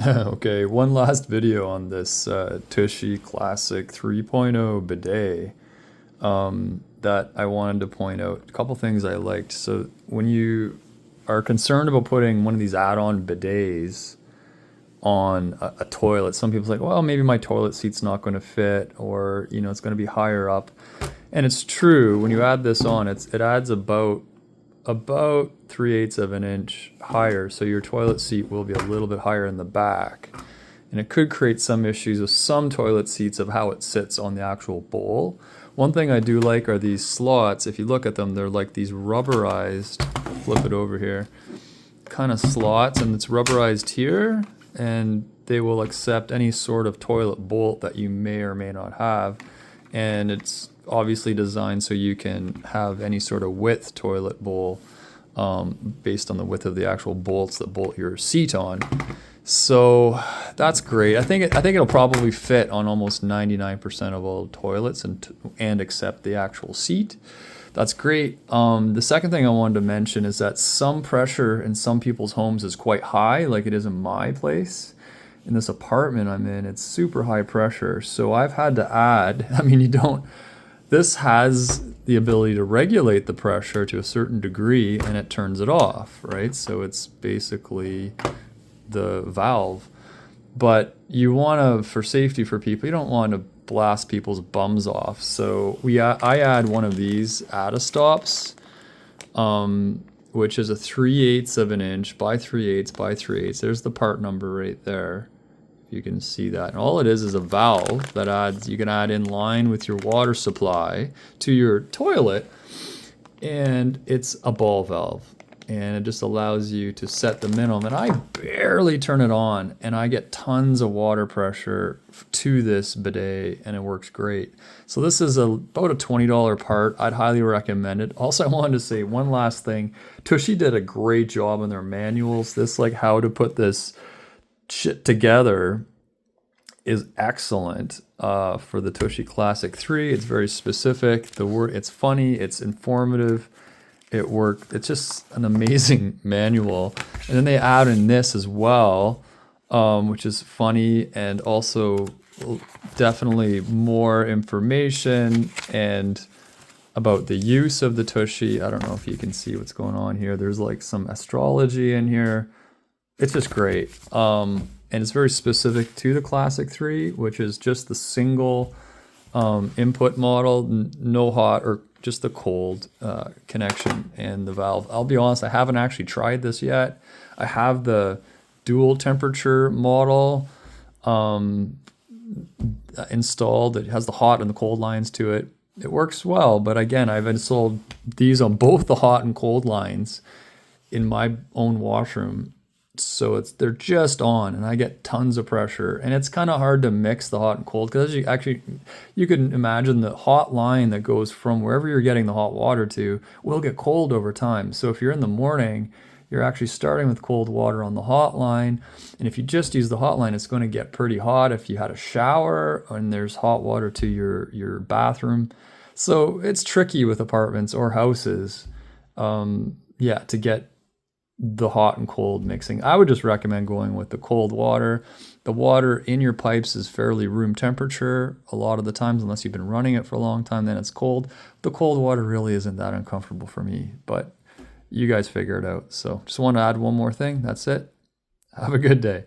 Okay, one last video on this Tushy Classic 3.0 bidet that I wanted to point out. A couple things I liked. So when you are concerned about putting one of these add-on bidets on a toilet, some people's like, well, maybe my toilet seat's not going to fit, or it's going to be higher up. And it's true. When you add this on, it adds about 3/8 of an inch higher, so your toilet seat will be a little bit higher in the back. And it could create some issues with some toilet seats of how it sits on the actual bowl. One thing I do like are these slots. If you look at them, they're like these rubberized, flip it over here, kind of slots, and it's rubberized here, and they will accept any sort of toilet bolt that you may or may not have. And it's obviously designed so you can have any sort of width toilet bowl based on the width of the actual bolts that bolt your seat on. So that's great. I think it'll probably fit on almost 99% of all toilets and accept the actual seat. That's great. The second thing I wanted to mention is that some pressure in some people's homes is quite high, like it is in my place. In this apartment I'm in, it's super high pressure. So I've had to add, this has the ability to regulate the pressure to a certain degree and it turns it off, right? So it's basically the valve. But you want to, for safety for people, you don't want to blast people's bums off. So I add one of these Adastops, which is a 3/8 of an inch by 3/8 by 3/8. There's the part number right there. You can see that. And all it is a valve that you can add in line with your water supply to your toilet, and it's a ball valve. And it just allows you to set the minimum. And I barely turn it on, and I get tons of water pressure to this bidet, and it works great. So this is about a $20 part. I'd highly recommend it. Also, I wanted to say one last thing. Tushy did a great job in their manuals. This, like, how to put this shit together is excellent for the Tushy Classic 3. It's very specific. It's funny. It's informative. It worked. It's just an amazing manual. And then they add in this as well, which is funny and also definitely more information and about the use of the Tushy. I don't know if you can see what's going on here. There's like some astrology in here. It's just great. And it's very specific to the Classic 3, which is just the single input model, no hot or just the cold connection and the valve. I'll be honest, I haven't actually tried this yet. I have the dual temperature model installed. It has the hot and the cold lines to it. It works well, but again, I've installed these on both the hot and cold lines in my own washroom. So they're just on, and I get tons of pressure, and it's kind of hard to mix the hot and cold because you can imagine the hot line that goes from wherever you're getting the hot water to will get cold over time. So if you're in the morning, you're actually starting with cold water on the hot line, and if you just use the hot line, it's going to get pretty hot. If you had a shower and there's hot water to your bathroom, so it's tricky with apartments or houses, to get the hot and cold mixing. I would just recommend going with the cold water. The water in your pipes is fairly room temperature a lot of the times, unless you've been running it for a long time, then it's cold. The cold water really isn't that uncomfortable for me, but you guys figure it out. So just want to add one more thing. That's it. Have a good day.